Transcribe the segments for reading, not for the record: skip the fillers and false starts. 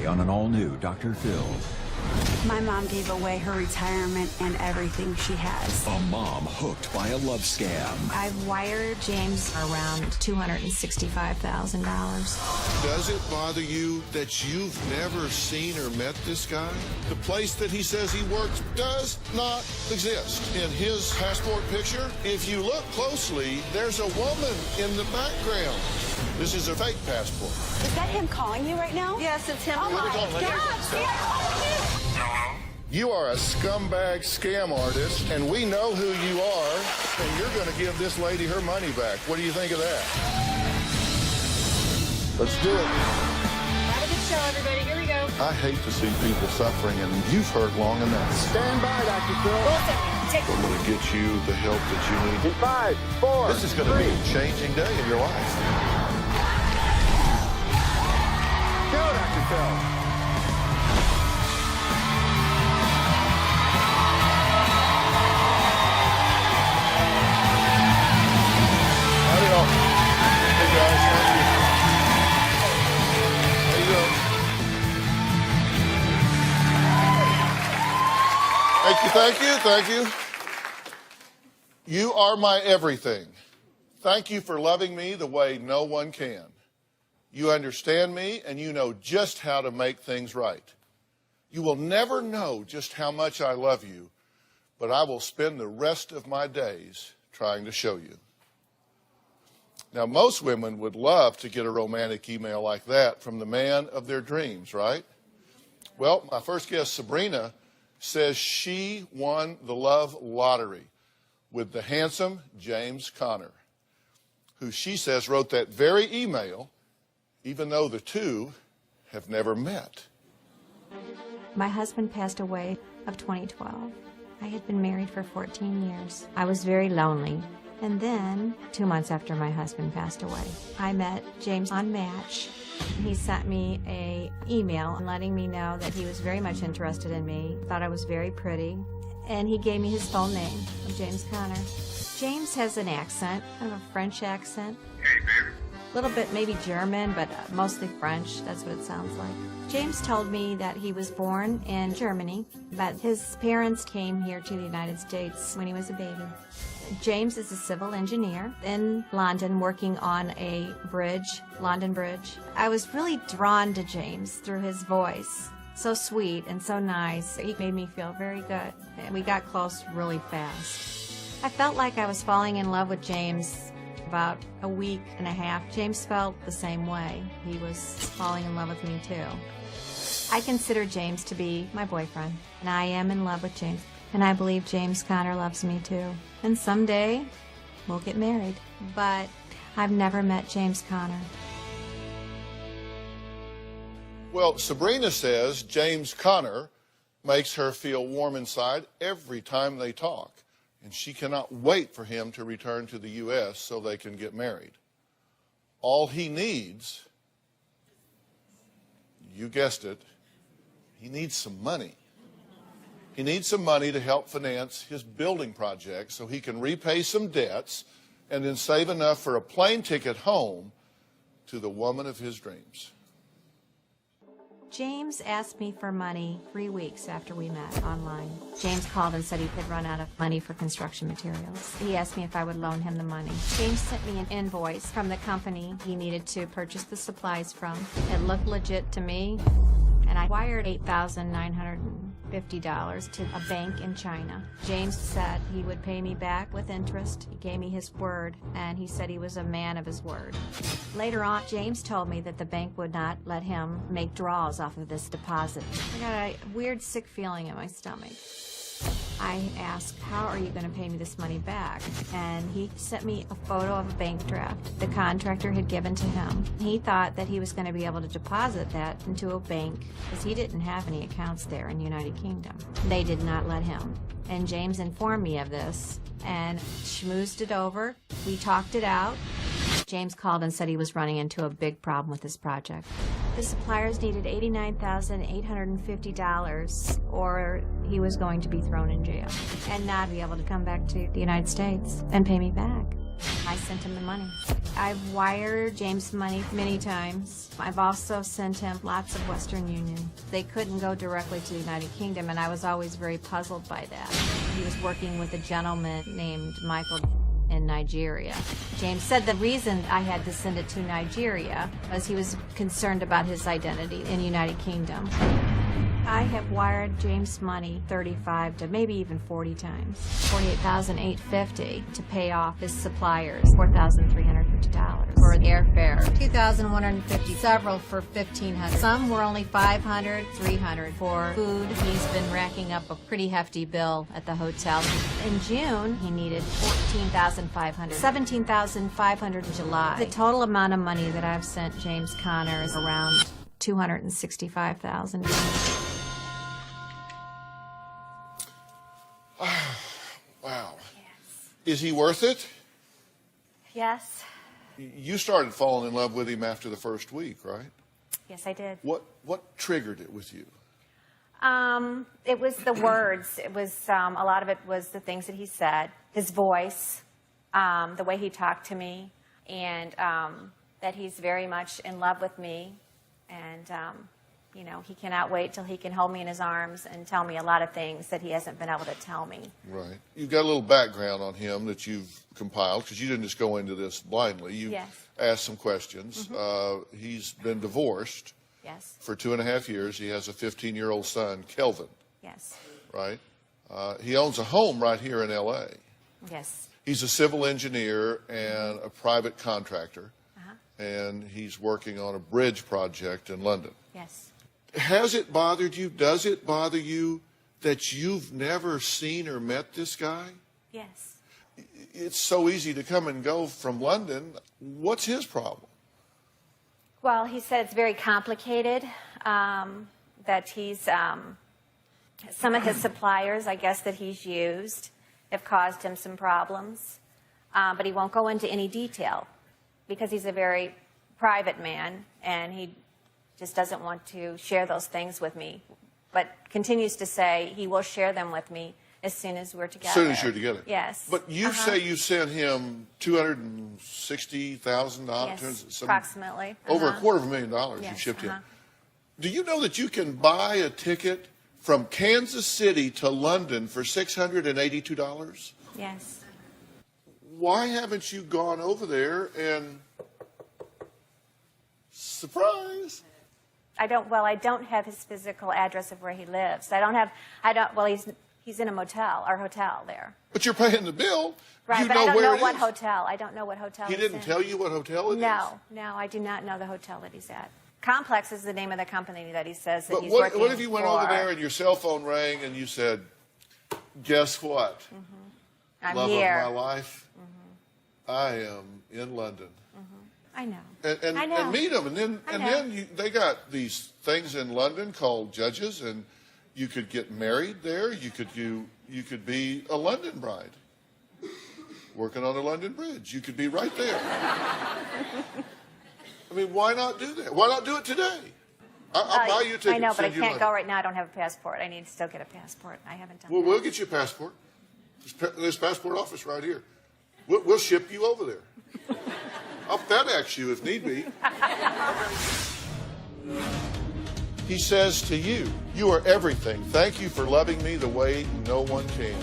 Sunday on an all-new Dr. Phil. My mom gave away her retirement and everything she has. A mom hooked by a love scam. I've wired James around $265,000. Does it bother you that you've never seen or met this guy? The place that he says he works does not exist. In his passport picture, if you look closely, there's a woman in the background. This is a fake passport. Is that him calling you right now? Yes, it's him. Oh my God! You are a scumbag scam artist, and we know who you are, and you're going to give this lady her money back. What do you think of that? Let's do it. Have a good show, everybody. Here we go. I hate to see people suffering, and you've heard long enough. Stand by, Dr. Phil. I'm going to get you the help that you need. In 5, 4, This is going to be a changing day in your life. Go, Dr. Phil. Hey guys, thank you. There you go. Thank you. You are my everything. Thank you for loving me the way no one can. You understand me, and you know just how to make things right. You will never know just how much I love you, but I will spend the rest of my days trying to show you. Now, most women would love to get a romantic email like that from the man of their dreams, right? Well, my first guest, Sabrina, says she won the love lottery with the handsome James Conner, who she says wrote that very email, even though the two have never met. My husband passed away of 2012. I had been married for 14 years. I was very lonely. And then, 2 months after my husband passed away, I met James on Match. He sent me an email letting me know that he was very much interested in me, thought I was very pretty, and he gave me his full name, James Conner. James has an accent, kind of a French accent. Hey, baby. A little bit maybe German, but mostly French. That's what it sounds like. James told me that he was born in Germany, but his parents came here to the United States when he was a baby. James is a civil engineer in London working on a bridge, London Bridge. I was really drawn to James through his voice. So sweet and so nice. He made me feel very good. And we got close really fast. I felt like I was falling in love with James about a week and a half. James felt the same way. He was falling in love with me too. I consider James to be my boyfriend, and I am in love with James. And I believe James Conner loves me too. And someday, we'll get married. But I've never met James Conner. Well, Sabrina says James Conner makes her feel warm inside every time they talk. And she cannot wait for him to return to the U.S. so they can get married. All he needs, you guessed it, he needs some money. He needs some money to help finance his building project so he can repay some debts and then save enough for a plane ticket home to the woman of his dreams. James asked me for money 3 weeks after we met online. James called and said he had run out of money for construction materials. He asked me if I would loan him the money. James sent me an invoice from the company he needed to purchase the supplies from. It looked legit to me, and I wired $8,950 to a bank in China. James said he would pay me back with interest. He gave me his word, and he said he was a man of his word. Later on, James told me that the bank would not let him make draws off of this deposit. I got a weird, sick feeling in my stomach. I asked, how are you going to pay me this money back? And he sent me a photo of a bank draft the contractor had given to him. He thought that he was going to be able to deposit that into a bank because he didn't have any accounts there in the United Kingdom. They did not let him. And James informed me of this and schmoozed it over. We talked it out. James called and said he was running into a big problem with this project. The suppliers needed $89,850 or he was going to be thrown in jail and not be able to come back to the United States and pay me back. I sent him the money. I've wired James money many times. I've also sent him lots of Western Union. They couldn't go directly to the United Kingdom, and I was always very puzzled by that. He was working with a gentleman named Michael in Nigeria. James said the reason I had to send it to Nigeria was he was concerned about his identity in the United Kingdom. I have wired James money 35 to maybe even 40 times. $48,850 to pay off his suppliers, $4,350 for airfare, $2,150, several for $1,500. Some were only $500, $300 for food. He's been racking up a pretty hefty bill at the hotel. In June, he needed $14,500, $17,500 in July. The total amount of money that I've sent James Conner is around $265,000. Wow. Yes. Is he worth it? Yes. You started falling in love with him after the first week, right? Yes, I did. What triggered it with you? It was the words. It was a lot of it was the things that he said, his voice, the way he talked to me, and that he's very much in love with me, and you know, he cannot wait till he can hold me in his arms and tell me a lot of things that he hasn't been able to tell me. Right. You've got a little background on him that you've compiled, because you didn't just go into this blindly. You asked some questions. Mm-hmm. He's been divorced. Yes. For 2.5 years. He has a 15-year-old son, Kelvin. Yes. Right? He owns a home right here in L.A. Yes. He's a civil engineer and a private contractor, and he's working on a bridge project in London. Yes. Has it bothered you? Does it bother you that you've never seen or met this guy? Yes. It's so easy to come and go from London. What's his problem? Well, he said it's very complicated, that he's, some of his suppliers, I guess, that he's used have caused him some problems, but he won't go into any detail because he's a very private man, and he just doesn't want to share those things with me, but continues to say he will share them with me as soon as we're together. As soon as you're together. Yes. But you say you sent him $260,000? Yes, approximately. Over $250,000 you shipped him. Do you know that you can buy a ticket from Kansas City to London for $682? Yes. Why haven't you gone over there and surprise? I don't have his physical address of where he lives. Well, he's in a motel or hotel there. But you're paying the bill. Right, you but know I don't where know it what is. hotel. I don't know what hotel He he's didn't in. tell you what hotel it is? No, I do not know the hotel that he's at. Complex is the name of the company that he says that But he's working for. what if you went over there and your cell phone rang and you said, guess what? I'm Love here. of my life, I am in London. I know. And, I know. and meet them. And then they got these things in London called judges, and you could get married there. You could be a London bride working on the London Bridge. You could be right there. I mean, why not do that? Why not do it today? I'll buy you a ticket. I know, but I send you can't money. go right now. I don't have a passport. I need to still get a passport. I haven't done Well, that. we'll get you a passport. This passport office right here. We'll ship you over there. I'll FedEx you if need be. He says to you, you are everything. Thank you for loving me the way no one can.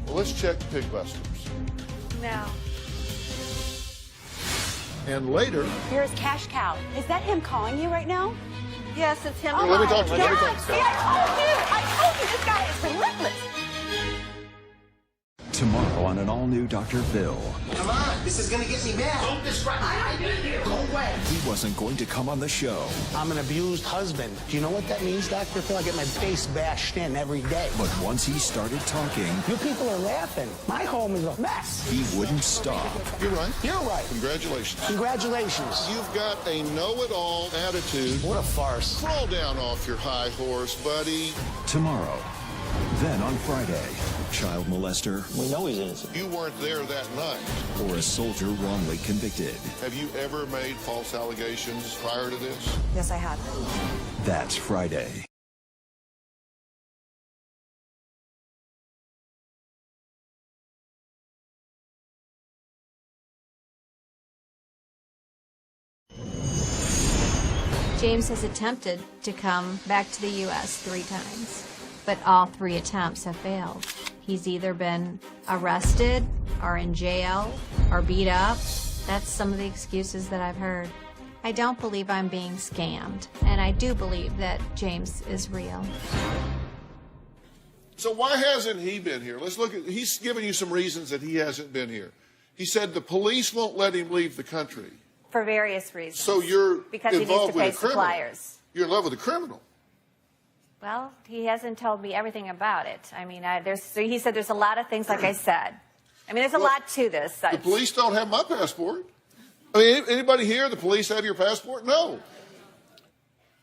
Well, let's check Pig Busters. No. And later, Here's Cash Cow. Is that him calling you right now? Yes, it's him. let me talk to you. Let me talk God, to see, you. I told you, this guy is relentless. Tomorrow on an all-new Dr. Phil. Come on, this is gonna get me mad. Don't distract me. I did you. Go away. He wasn't going to come on the show, I'm an abused husband. Do you know what that means, Dr. Phil? I get my face bashed in every day. but once he started talking, You people are laughing. My home is a mess. he wouldn't stop. You're right. You're right. Congratulations. Congratulations. You've got a know-it-all attitude. What a farce. Roll down off your high horse, buddy. Tomorrow. Then on Friday, child molester We know he's innocent. You weren't there that night. or a soldier wrongly convicted. Have you ever made false allegations prior to this? Yes, I have. That's Friday. James has attempted to come back to the U.S. 3 times, but all 3 attempts have failed. He's either been arrested or in jail or beat up. That's some of the excuses that I've heard. I don't believe I'm being scammed, and I do believe that James is real. So why hasn't he been here? Let's look at, he's given you some reasons that he hasn't been here. He said the police won't let him leave the country. For various reasons. So you're because he needs to involved with pay a criminal. suppliers. You're in love with a criminal. Well, he hasn't told me everything about it. I mean, he said there's a lot of things, like I said. I mean, there's a lot to this. The police don't have my passport. I mean, anybody here, the police have your passport? No.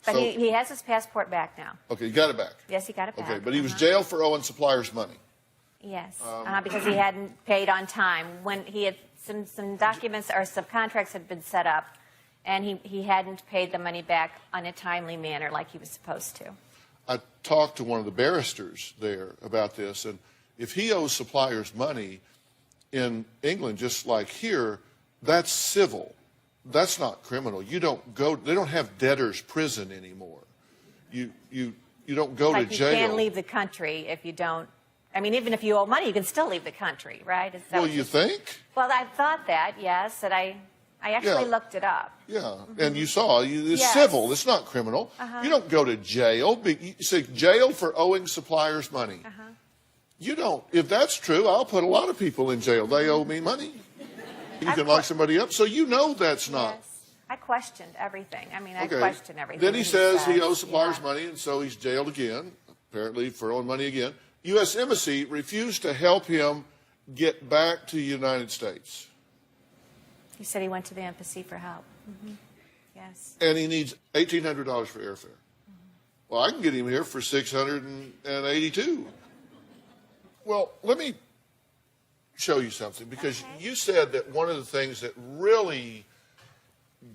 But So- he has his passport back now. Okay, you got it back. Yes, he got it back. Okay, but he was jailed for owing suppliers money. Yes, because he hadn't paid on time. When he had some documents or some contracts had been set up, and he hadn't paid the money back on a timely manner like he was supposed to. I talked to one of the barristers there about this, and if he owes suppliers money in England, just like here, that's civil. That's not criminal. You don't go. They don't have debtors' prison anymore. You don't go Like to jail. you can't leave the country if you don't. I mean, even if you owe money, you can still leave the country, right? Is that Well, what you think? Well, I thought that, yes, and I actually Yeah. looked it up. Yeah, and you saw it's Yes. civil. It's not criminal. You don't go to jail. You say jail for owing suppliers money. You don't. If that's true, I'll put a lot of people in jail. They owe me money. You can lock somebody up, so you know that's not. Yes. I questioned everything. I mean, Okay. I questioned everything. Then he says he says. owes suppliers Yeah. money, and so he's jailed again, apparently for owing money again. U.S. Embassy refused to help him get back to the United States. He said he went to the embassy for help. Yes. And he needs $1,800 for airfare. Well, I can get him here for $682. Well, let me show you something, because you said that one of the things that really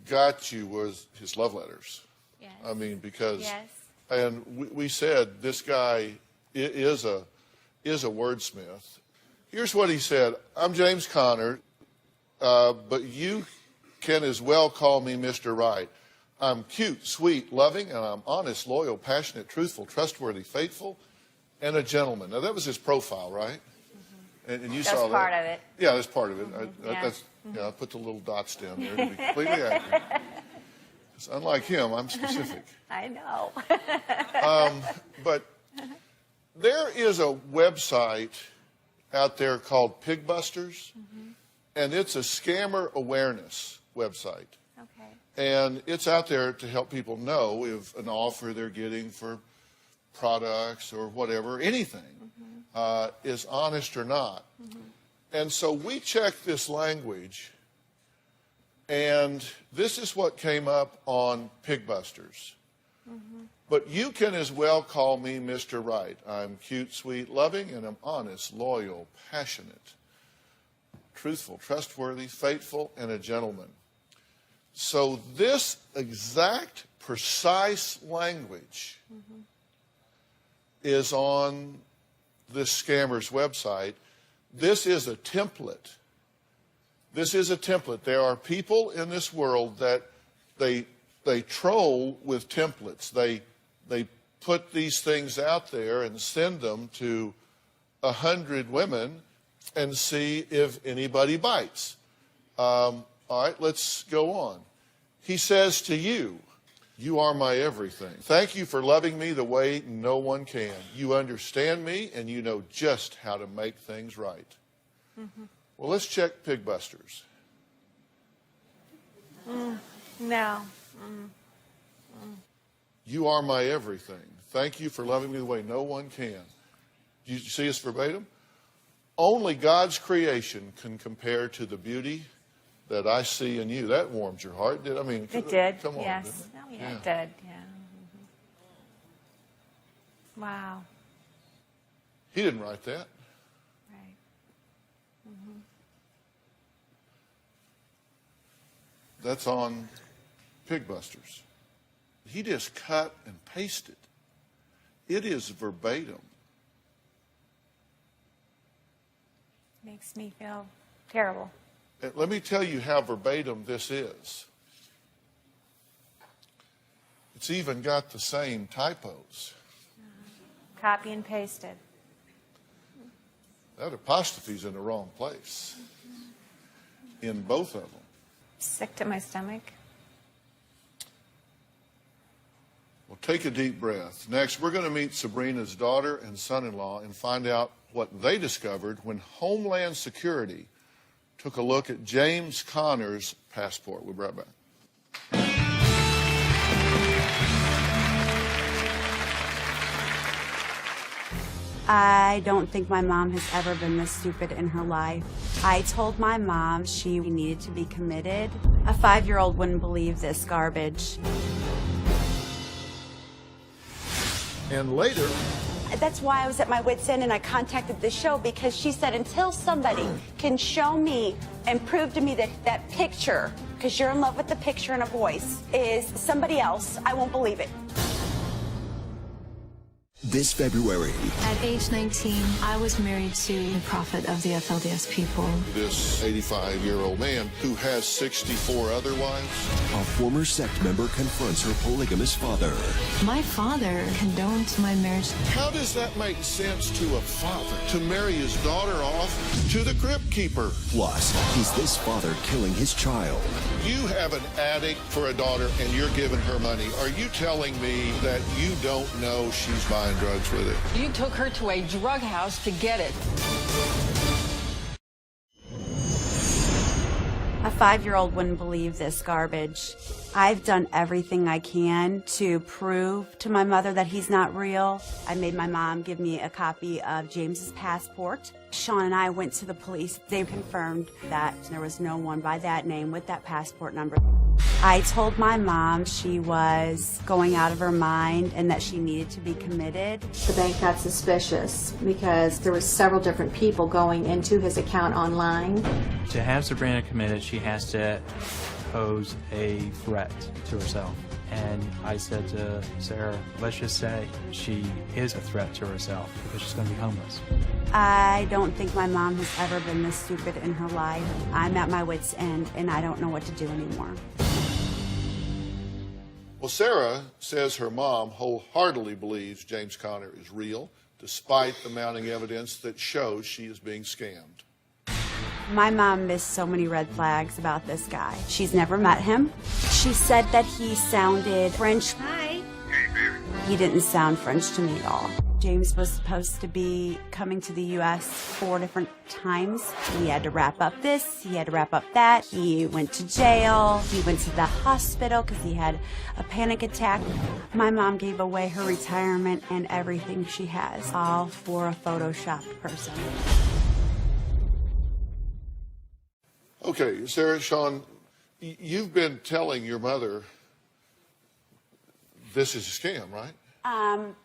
got you was his love letters. Yes. I mean, because, Yes. and we said this guy is a wordsmith. Here's what he said. I'm James Conner, but you can as well call me Mr. Right. I'm cute, sweet, loving, and I'm honest, loyal, passionate, truthful, trustworthy, faithful, and a gentleman. Now, that was his profile, right? And you That's saw that. part of it. Yeah, that's part of it. Yeah. I put the little dots down there to be completely accurate. 'Cause unlike him, I'm specific. I know. But there is a website out there called Pigbusters, and it's a scammer awareness website. Okay. And it's out there to help people know if an offer they're getting for products or whatever, anything, is honest or not. And so we checked this language, and this is what came up on Pigbusters. But you can as well call me Mr. Right. I'm cute, sweet, loving, and I'm honest, loyal, passionate, truthful, trustworthy, faithful, and a gentleman. So this exact, precise language is on this scammer's website. This is a template. This is a template. There are people in this world that they troll with templates. They put these things out there and send them to 100 women and see if anybody bites. All right, let's go on. He says to you, you are my everything. Thank you for loving me the way no one can. You understand me, and you know just how to make things right. Well, let's check Pigbusters. No. You are my everything. Thank you for loving me the way no one can. You see us verbatim? Only God's creation can compare to the beauty that I see in you. That warms your heart. I mean, It did. Come on. Yes. didn't it? Oh, yeah, it did. Yeah. Wow. He didn't write that. Right. That's on Pigbusters. He just cut and pasted. It is verbatim. Makes me feel terrible. And let me tell you how verbatim this is. It's even got the same typos. Copy and pasted. That apostrophe's in the wrong place. In both of them. Sick to my stomach. Well, take a deep breath. Next, we're going to meet Sabrina's daughter and son-in-law and find out what they discovered when Homeland Security took a look at James Conner's passport. We'll be right back. I don't think my mom has ever been this stupid in her life. I told my mom she needed to be committed. A 5-year-old wouldn't believe this garbage. And later, That's why I was at my wit's end and I contacted the show, because she said until somebody can show me and prove to me that that picture, because you're in love with the picture and a voice, is somebody else, I won't believe it. This February, At age 19, I was married to a prophet of the FLDS people. this 85-year-old man who has 64 other wives. a former sect member confronts her polygamous father. My father condoned my marriage. How does that make sense to a father to marry his daughter off to the crypt keeper? Plus, is this father killing his child? You have an addict for a daughter and you're giving her money. Are you telling me that you don't know she's buying drugs with it? You took her to a drug house to get it. A 5-year-old wouldn't believe this garbage. I've done everything I can to prove to my mother that he's not real. I made my mom give me a copy of James's passport. Sean and I went to the police. They confirmed that there was no one by that name with that passport number. I told my mom she was going out of her mind and that she needed to be committed. The bank got suspicious because there were several different people going into his account online. To have Sabrina committed, she has to pose a threat to herself. And I said to Sarah, let's just say she is a threat to herself because she's going to be homeless. I don't think my mom has ever been this stupid in her life. I'm at my wit's end and I don't know what to do anymore. Well, Sarah says her mom wholeheartedly believes James Conner is real, despite the mounting evidence that shows she is being scammed. My mom missed so many red flags about this guy. She's never met him. She said that he sounded French. Hi. He didn't sound French to me at all. James was supposed to be coming to the U.S. 4 different times. He had to wrap up this, he had to wrap up that. He went to jail, he went to the hospital because he had a panic attack. My mom gave away her retirement and everything she has, all for a photoshopped person. Okay, Sarah, Sean, you've been telling your mother this is a scam, right?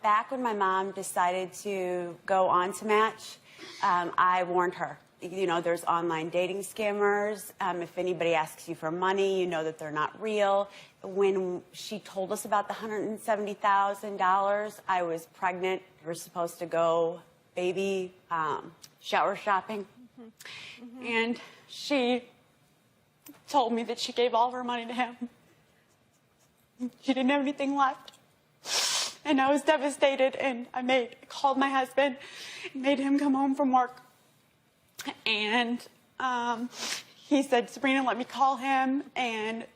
Back when my mom decided to go on to Match, I warned her. You know, there's online dating scammers. If anybody asks you for money, you know that they're not real. When she told us about the $170,000, I was pregnant. We were supposed to go baby shower shopping. And she told me that she gave all of her money to him. She didn't have anything left. And I was devastated, and I called my husband, made him come home from work. And he said, Sabrina, let me call him. And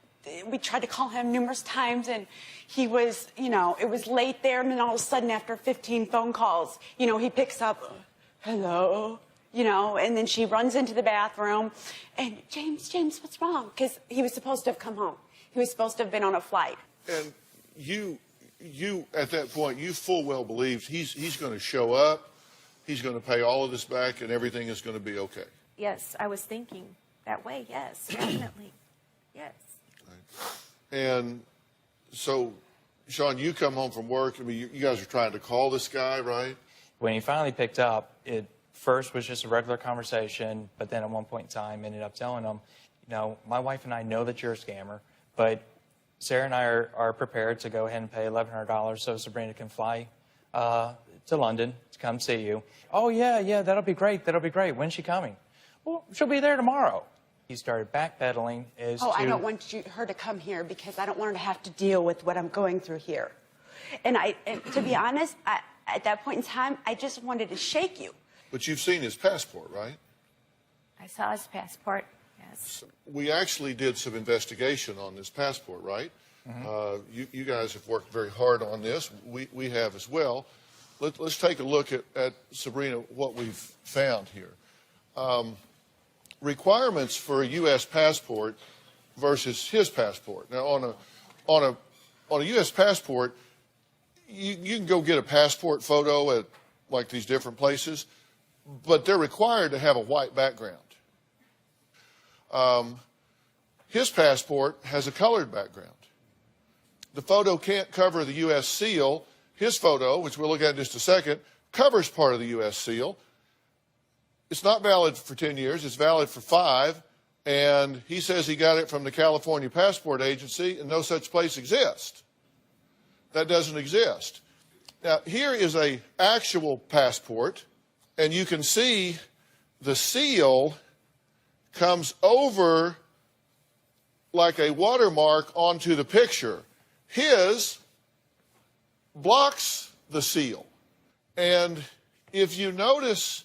we tried to call him numerous times, and he was, you know, it was late there. And then all of a sudden, after 15 phone calls, you know, he picks up, hello, you know, and then she runs into the bathroom. And James, what's wrong? Because he was supposed to have come home. He was supposed to have been on a flight. And you at that point, you full well believed he's going to show up, he's going to pay all of this back, and everything is going to be okay. Yes, I was thinking that way. Yes, definitely. Yes. Right. And so, Sean, you come home from work. I mean, you guys are trying to call this guy, right? When he finally picked up, it first was just a regular conversation, but then at one point in time ended up telling him, you know, my wife and I know that you're a scammer, but Sarah and I are prepared to go ahead and pay $1,100 so Sabrina can fly to London to come see you. Oh, yeah, that'll be great. That'll be great. When's she coming? Well, she'll be there tomorrow. he started backpedaling is I don't want her to come here because I don't want her to have to deal with what I'm going through here. And to be honest, at that point in time, I just wanted to shake you. But you've seen his passport, right? I saw his passport, yes. We actually did some investigation on this passport, right? You guys have worked very hard on this. We have as well. Let's take a look at Sabrina, what we've found here. Requirements for a U.S. passport versus his passport. Now, on a U.S. passport, you can go get a passport photo at like these different places, but they're required to have a white background. His passport has a colored background. The photo can't cover the U.S. seal. His photo, which we'll look at in just a second, covers part of the U.S. seal. It's not valid for 10 years. It's valid for 5. And he says he got it from the California Passport Agency, and no such place exists. That doesn't exist. Now, here is an actual passport, and you can see the seal comes over like a watermark onto the picture. His blocks the seal. And if you notice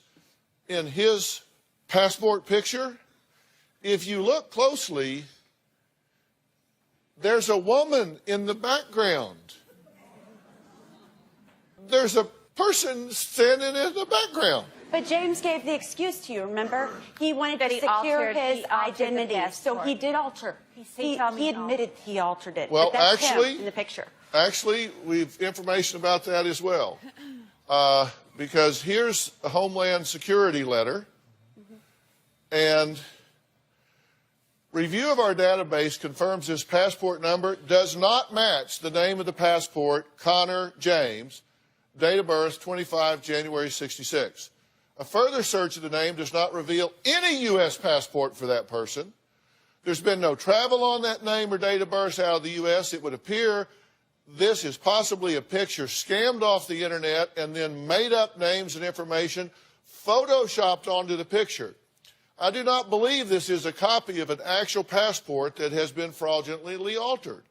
in his passport picture, if you look closely, there's a woman in the background. There's a person standing in the background. But James gave the excuse to you, remember? He wanted to secure his identity, so he did alter. He admitted he altered it. Well, but that's actually, him in the picture. Actually, we've information about that as well. Because here's a Homeland Security letter. And review of our database confirms this passport number does not match the name of the passport, Connor James, date of birth 25 January 66. A further search of the name does not reveal any U.S. passport for that person. There's been no travel on that name or date of birth out of the U.S. It would appear this is possibly a picture scammed off the internet and then made up names and information photoshopped onto the picture. I do not believe this is a copy of an actual passport that has been fraudulently altered.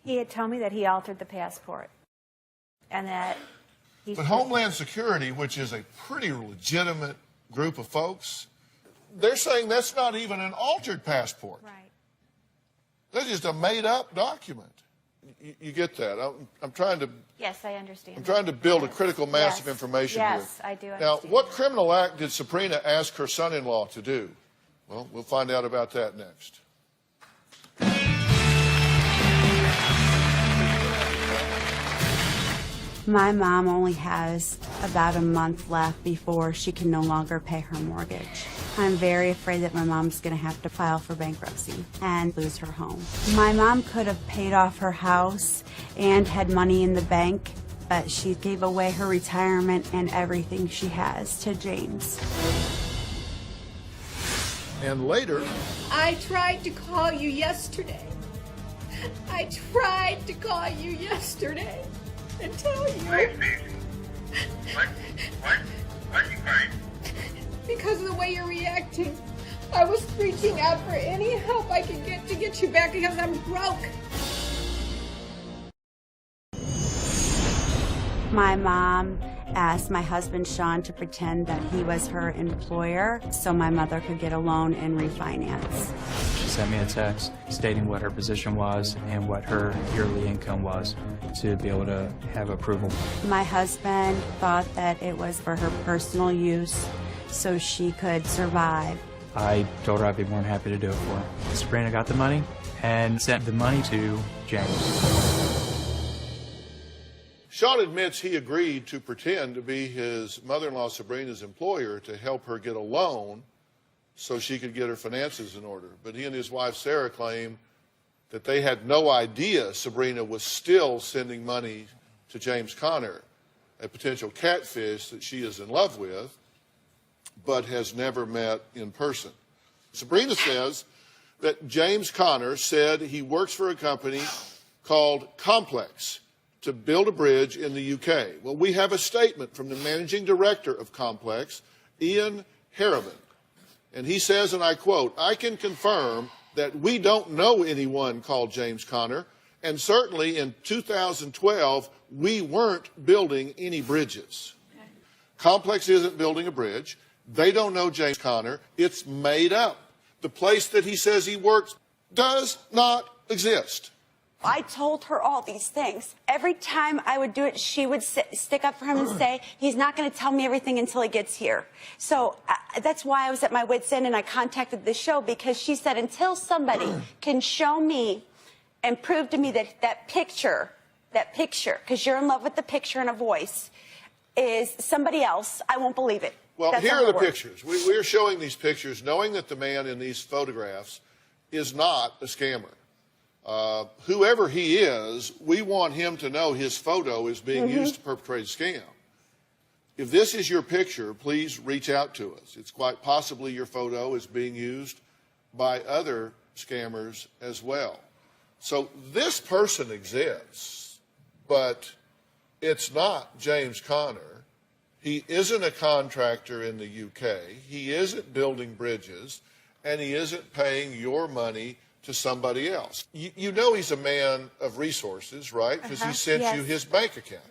He had told me that he altered the passport and that But Homeland Security, which is a pretty legitimate group of folks, they're saying that's not even an altered passport. Right. That's just a made-up document. You get that? I'm trying to. Yes, I understand. I'm trying to build a critical mass of information here. Yes, I do understand. Now, what criminal act did Sabrina ask her son-in-law to do? Well, we'll find out about that next. My mom only has about a month left before she can no longer pay her mortgage. I'm very afraid that my mom's going to have to file for bankruptcy and lose her home. My mom could have paid off her house and had money in the bank, but she gave away her retirement and everything she has to James. And later, I tried to call you yesterday. I tried to call you yesterday and tell you. Why, are you crying? Because of the way you're reacting. I was reaching out for any help I could get to get you back because I'm broke. My mom asked my husband Sean to pretend that he was her employer so my mother could get a loan and refinance. She sent me a text stating what her position was and what her yearly income was to be able to have approval. My husband thought that it was for her personal use so she could survive. I told her I'd be more than happy to do it for her. Sabrina got the money and sent the money to James. Sean admits he agreed to pretend to be his mother-in-law Sabrina's employer to help her get a loan so she could get her finances in order. But he and his wife Sarah claim that they had no idea Sabrina was still sending money to James Connor, a potential catfish that she is in love with, but has never met in person. Sabrina says that James Connor said he works for a company called Complex to build a bridge in the UK. Well, we have a statement from the managing director of Complex, Ian Harriman. And he says, and I quote, "I can confirm that we don't know anyone called James Conner, and certainly in 2012, we weren't building any bridges." Okay. Complex isn't building a bridge. They don't know James Conner. It's made up. The place that he says he works does not exist. I told her all these things. Every time I would do it, she would stick up for him and say, he's not going to tell me everything until he gets here. So that's why I was at my wit's end and I contacted the show, because she said, until somebody can show me and prove to me that that picture, because you're in love with the picture and a voice, is somebody else, I won't believe it. Well, That's here are the word. pictures. We're showing these pictures knowing that the man in these photographs is not a scammer. Whoever he is, we want him to know his photo is being used to perpetrate a scam. If this is your picture, please reach out to us. It's quite possibly your photo is being used by other scammers as well. So this person exists, but it's not James Conner. He isn't a contractor in the UK. He isn't building bridges, and he isn't paying your money to somebody else. You know he's a man of resources, right? Because he sent you his bank account,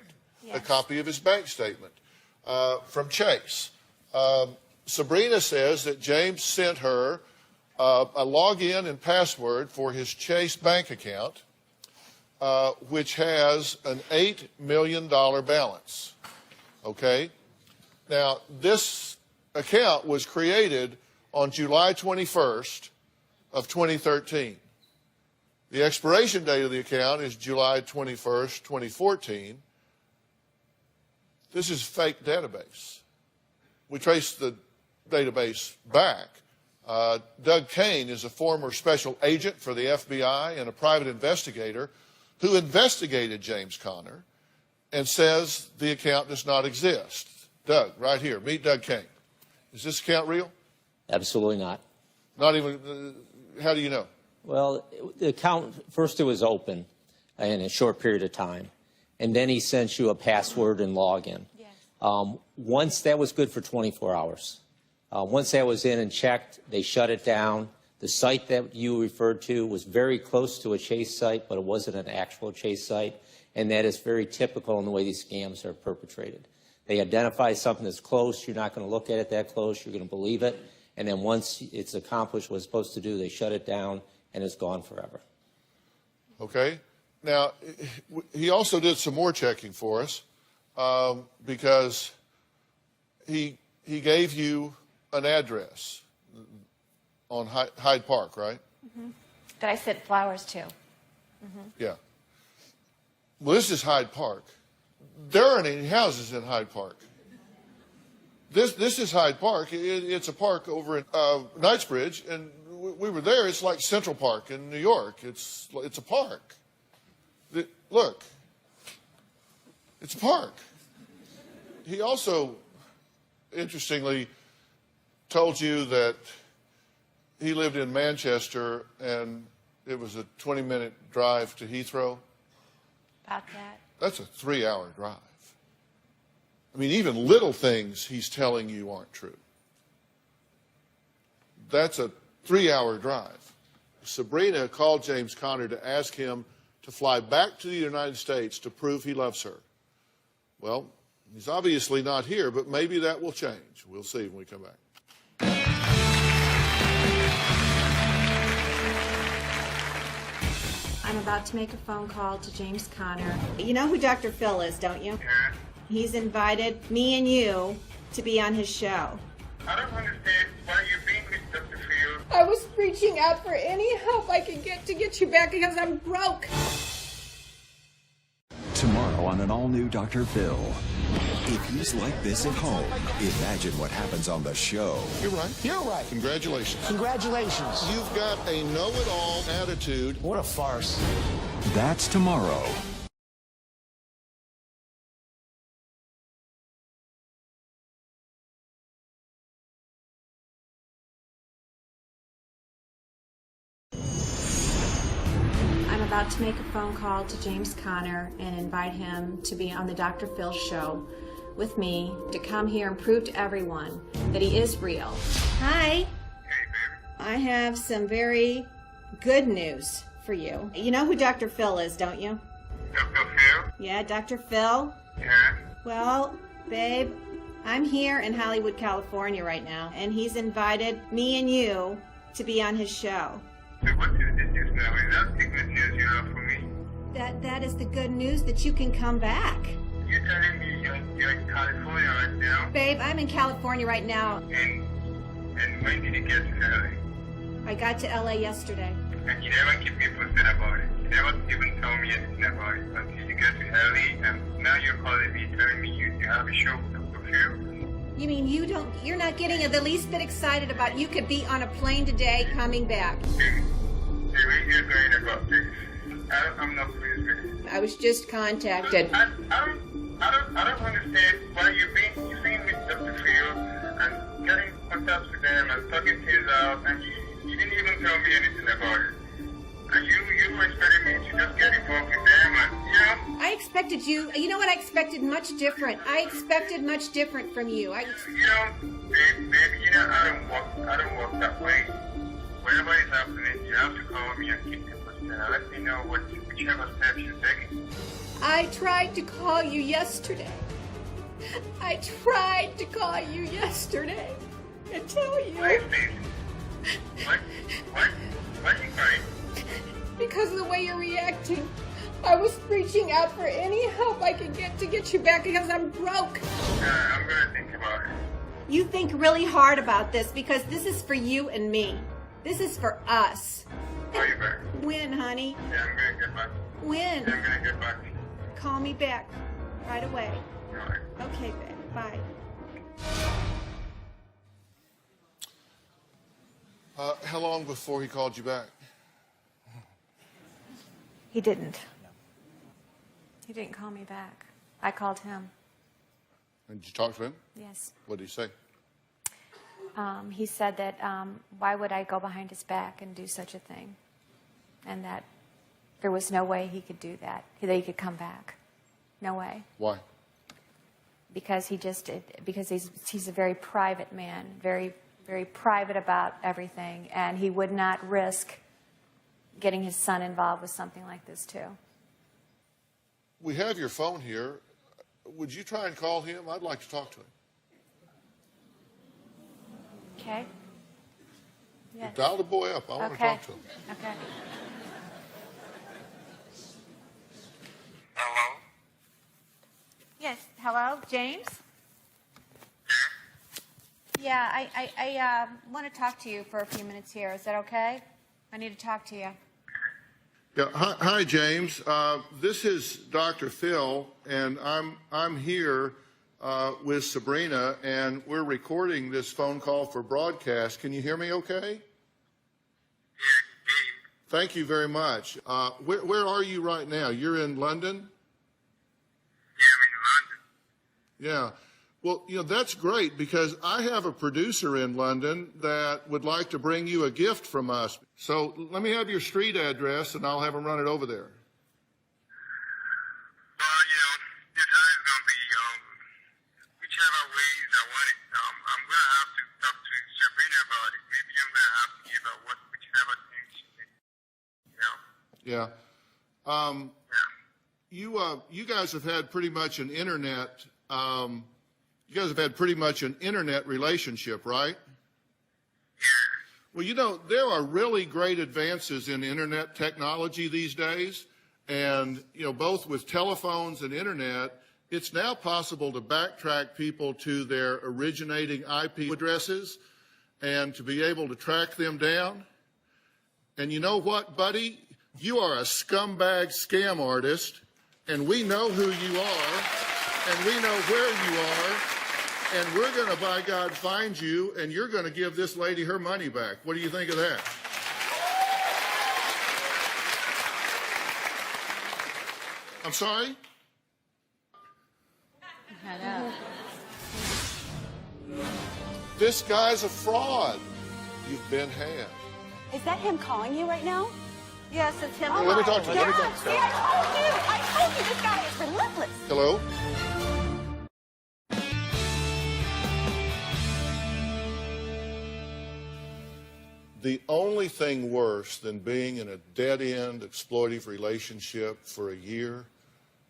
a copy of his bank statement from Chase. Sabrina says that James sent her a login and password for his Chase bank account, which has an $8 million balance. Okay? Now, this account was created on July 21st of 2013. The expiration date of the account is July 21st, 2014. This is a fake database. We traced the database back. Doug Kane is a former special agent for the FBI and a private investigator who investigated James Conner and says the account does not exist. Doug, right here, meet Doug Kane. Is this account real? Absolutely not. Not even, how do you know? Well, the account, first it was open in a short period of time, and then he sent you a password and login. Yes. Once that was good for 24 hours. Once that was in and checked, they shut it down. The site that you referred to was very close to a Chase site, but it wasn't an actual Chase site, and that is very typical in the way these scams are perpetrated. They identify something that's close, you're not going to look at it that close, you're going to believe it, and then once it's accomplished what it's supposed to do, they shut it down, and it's gone forever. Okay. Now, he also did some more checking for us because he gave you an address on Hyde Park, right? Mm-hmm. That I sent flowers to. Mm-hmm. Yeah. Well, this is Hyde Park. There aren't any houses in Hyde Park. This is Hyde Park. It's a park over in Knightsbridge, and we were there. It's like Central Park in New York. It's a park. Look, it's a park. He also, interestingly, told you that he lived in Manchester and it was a 20-minute drive to Heathrow. About that. That's a 3-hour drive. I mean, even little things he's telling you aren't true. That's a 3-hour drive. Sabrina called James Conner to ask him to fly back to the United States to prove he loves her. Well, he's obviously not here, but maybe that will change. We'll see when we come back. I'm about to make a phone call to James Conner. You know who Dr. Phil is, don't you? Yeah. He's invited me and you to be on his show. I don't understand why you're being with Dr. Phil. I was reaching out for any help I could get to get you back because I'm broke. Tomorrow on an all-new Dr. Phil. If he's like this at home, imagine what happens on the show. You're right. You're right. Congratulations. Congratulations. You've got a know-it-all attitude. What a farce. That's tomorrow. I'm about to make a phone call to James Conner and invite him to be on the Dr. Phil show with me, to come here and prove to everyone that he is real. Hi. I have some very good news for you. You know who Dr. Phil is, don't you? Dr. Phil? Yeah, Dr. Phil. Yeah? Well, babe, I'm here in Hollywood, California right now, and he's invited me and you to be on his show. So what is this news now? Is that the good news you have for me? That is the good news that you can come back. You're telling me you're in California right now? Babe, I'm in California right now. And when did you get to LA? I got to LA yesterday. And you never keep me posted about it. You never even tell me anything about it until you get to LA, and now you're calling me telling me you have a show with Dr. Phil. You mean you're not getting the least bit excited about you could be on a plane today coming back? The way you're going about this, I'm not pleased with it. I was just contacted. I don't understand why you've been with Dr. Phil and getting in contact with them and talking things out, and you didn't even tell me anything about it. And you were expecting me to just get involved with them, and I expected you know what, I expected much different. I expected much different from you. baby, I don't work that way. Whatever is happening, you have to call me and keep me posted and let me know whichever steps you're taking. I tried to call you yesterday. I tried to call you yesterday and tell you. Why, are you crying? Because of the way you're reacting. I was reaching out for any help I could get to get you back because I'm broke. I'm gonna think about it. You think really hard about this because this is for you and me. This is for us. Call you back. When, honey? Yeah, I'm gonna get back. When? I'm gonna get back. Call me back right away. All right. Okay, babe. Bye. How long before he called you back? He didn't. He didn't call me back. I called him. And did you talk to him? Yes. What did he say? He said that why would I go behind his back and do such a thing, and that there was no way he could do that. That he could come back. No way. Why? Because he's a very private man, very very private about everything, and he would not risk getting his son involved with something like this too. We have your phone here. Would you try and call him? I'd like to talk to him. Okay. Yes. Dial the boy up. I want to talk to him. Okay. Hello? Yes. Hello, James? Yeah, I want to talk to you for a few minutes here. Is that okay? I need to talk to you. Yeah. Hi, James. This is Dr. Phil, and I'm here with Sabrina, and we're recording this phone call for broadcast. Can you hear me okay? Thank you very much. Where are you right now? You're in London? Yeah, I'm in London. Yeah. Well, that's great because I have a producer in London that would like to bring you a gift from us. So let me have your street address, and I'll have him run it over there. Well, this is going to be whichever ways I want it. I'm going to have to talk to Sabrina about it. Maybe I'm going to have to give her whichever thing she needs. Yeah. You guys have had pretty much an internet. You guys have had pretty much an internet relationship, right? Well, there are really great advances in internet technology these days. And, both with telephones and internet, it's now possible to backtrack people to their originating IP addresses and to be able to track them down. And you know what, buddy? You are a scumbag scam artist, and we know who you are, and we know where you are. And we're going to, by God, find you, and you're going to give this lady her money back. What do you think of that? I'm sorry? I know. This guy's a fraud. You've been had. Is that him calling you right now? Yes, it's him. Let me talk to you. Let me talk to you. See, I told you this guy is relentless. Hello? The only thing worse than being in a dead-end exploitive relationship for a year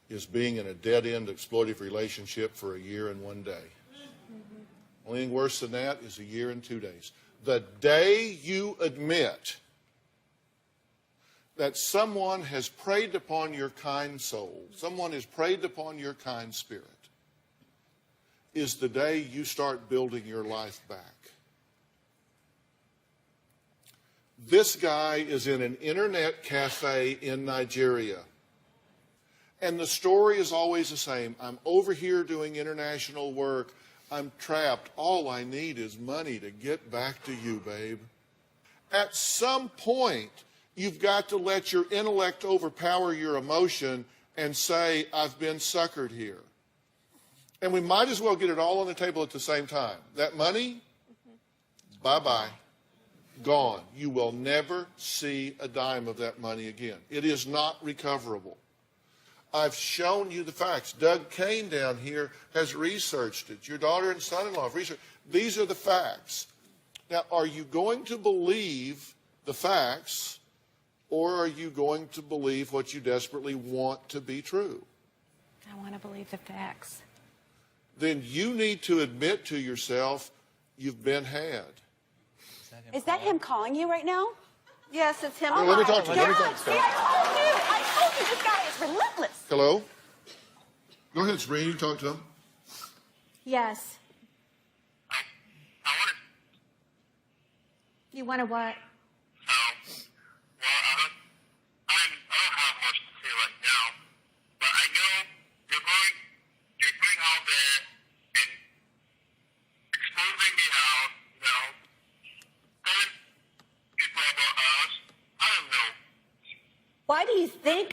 is being in a dead-end exploitive relationship for a year and 1 day. Only thing worse than that is a year and 2 days. The day you admit that someone has preyed upon your kind soul, someone has preyed upon your kind spirit, is the day you start building your life back. This guy is in an internet cafe in Nigeria. And the story is always the same. I'm over here doing international work. I'm trapped. All I need is money to get back to you, babe. At some point, you've got to let your intellect overpower your emotion and say, I've been suckered here. And we might as well get it all on the table at the same time. That money, bye-bye. Gone. You will never see a dime of that money again. It is not recoverable. I've shown you the facts. Doug Kane down here has researched it. Your daughter and son-in-law have researched it. These are the facts. Now, are you going to believe the facts, or are you going to believe what you desperately want to be true? I want to believe the facts. Then you need to admit to yourself you've been had. Is that him calling you right now? Yes, it's him. Well, let me talk to you. Let me talk to you. See, I told you this guy is relentless. Hello? Go ahead, Sabrina. You talk to him. Yes. You want to what?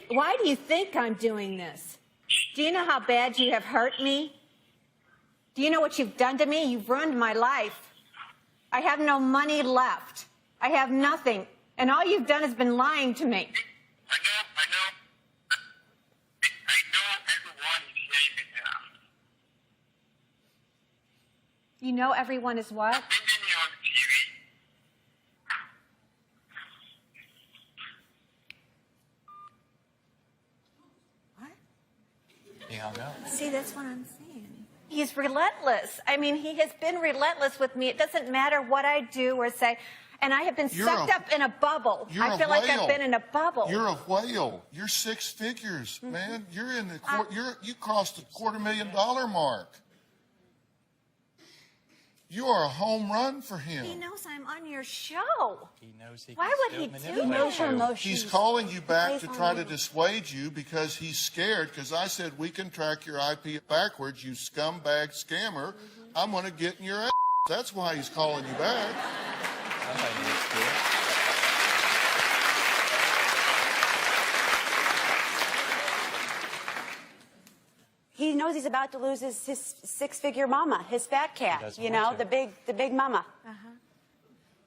Why do you think I'm doing this? Do you know how bad you have hurt me? Do you know what you've done to me? You've ruined my life. I have no money left. I have nothing. And all you've done has been lying to me. I know everyone is saying it now. You know everyone is what? I've been on TV. He hung up. See, that's what I'm saying. He's relentless. I mean, he has been relentless with me. It doesn't matter what I do or say. And I have been sucked up in a bubble. I feel like I've been in a bubble. You're a whale. You're six figures, man. You're in the you crossed the $250,000 mark. You are a home run for him. He knows I'm on your show. He knows he Why can would still he do manipulate He knows your you. emotions. He's calling you back to try to dissuade you because he's scared, because I said we can track your IP backwards, you scumbag scammer. I'm going to get in your ass. That's why he's calling you back. Somebody needs to. He knows he's about to lose his six-figure mama, his fat cat, you know, the big mama.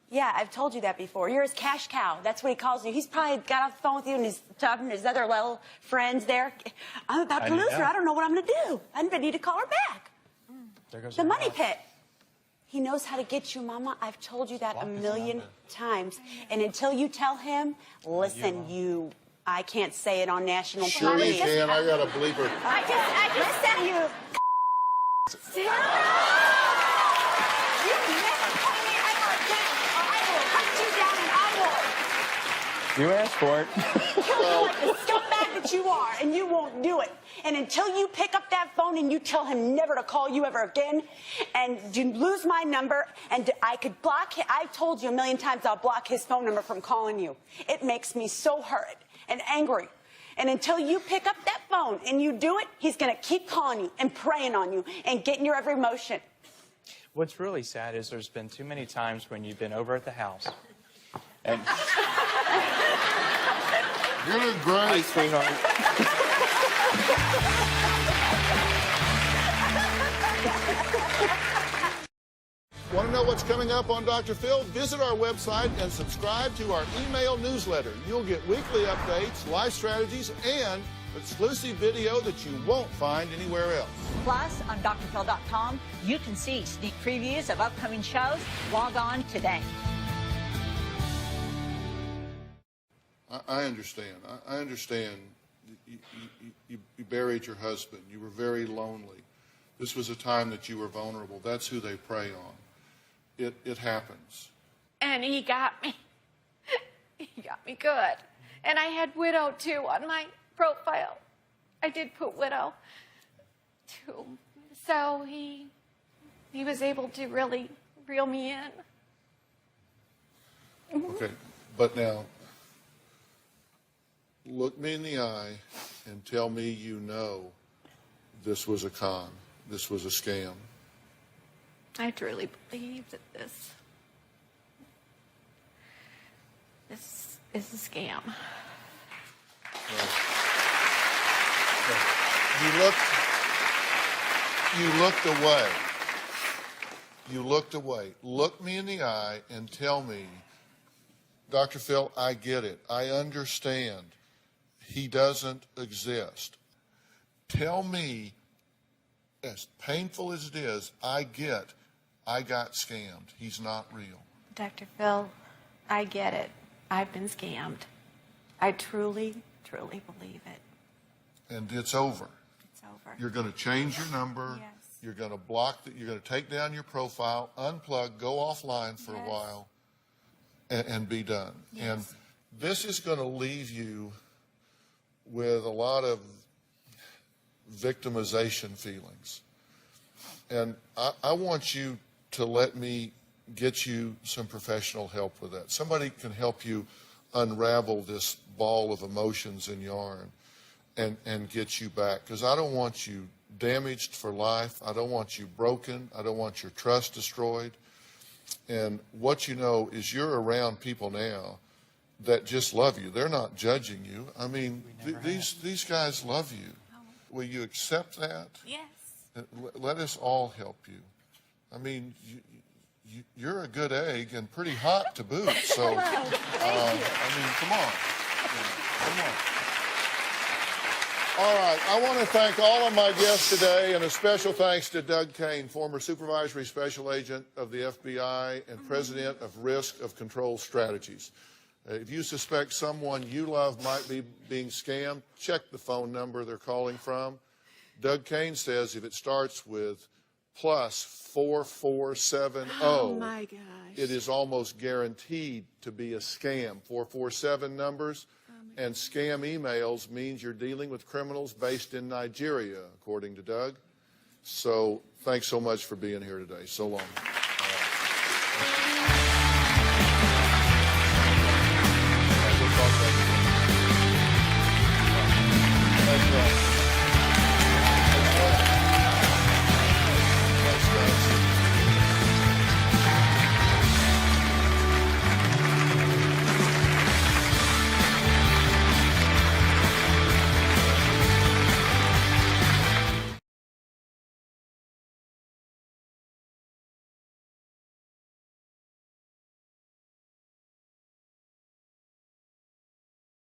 Yeah, I've told you that before. You're his cash cow. That's what he calls you. He's probably got off the phone with you and he's talking to his other little friends there. I'm about to lose her. I don't know what I'm going to do. I need to call her back. There goes The her money mouth. pit. He knows how to get you, Mama. I've told you that a million times. And until you tell him, listen, I can't say it on national TV. Sure you can. I got a bleeper. I just said you. Sarah! You never told me I will hunt you down and I will. You asked for it. Kill you like the scumbag that you are, and you won't do it. And until you pick up that phone and you tell him never to call you ever again, and you lose my number, and I could block him. I've told you a million times I'll block his phone number from calling you. It makes me so hurt and angry. And until you pick up that phone and you do it, he's going to keep calling you and preying on you and getting your every emotion. What's really sad is there's been too many times when you've been over at the house. And You're doing great. Hi, sweetheart. Want to know what's coming up on Dr. Phil? Visit our website and subscribe to our email newsletter. You'll get weekly updates, life strategies, and exclusive video that you won't find anywhere else. Plus, on drphil.com, you can see sneak previews of upcoming shows. Log on today. I understand. I understand. You buried your husband. You were very lonely. This was a time that you were vulnerable. That's who they prey on. It happens. And he got me. He got me good. And I had widow, too, on my profile. I did put widow, too. So he was able to really reel me in. Okay, but now, look me in the eye and tell me you know this was a con, this was a scam. I truly believe that this is a scam. You looked away. You looked away. Look me in the eye and tell me, Dr. Phil, I get it. I understand. He doesn't exist. Tell me, as painful as it is, I got scammed. He's not real. Dr. Phil, I get it. I've been scammed. I truly, truly believe it. And it's over. It's over. You're going to change your number. Yes. You're going to block you're going to take down your profile, unplug, go offline for a while, and be done. Yes. And this is going to leave you with a lot of victimization feelings. And I want you to let me get you some professional help with that. Somebody can help you unravel this ball of emotions and yarn and get you back. Because I don't want you damaged for life. I don't want you broken. I don't want your trust destroyed. And what you know is you're around people now that just love you. They're not judging you. I mean, these guys love you. Will you accept that? Yes. Let us all help you. I mean, you're a good egg and pretty hot to boot. So, I mean, come on. Come on. All right. I want to thank all of my guests today, and a special thanks to Doug Kane, former Supervisory Special Agent of the FBI and President of Risk of Control Strategies. If you suspect someone you love might be being scammed, check the phone number they're calling from. Doug Kane says if it starts with +4470, Oh my gosh. it is almost guaranteed to be a scam. 447 numbers and scam emails means you're dealing with criminals based in Nigeria, according to Doug. So thanks so much for being here today. So long.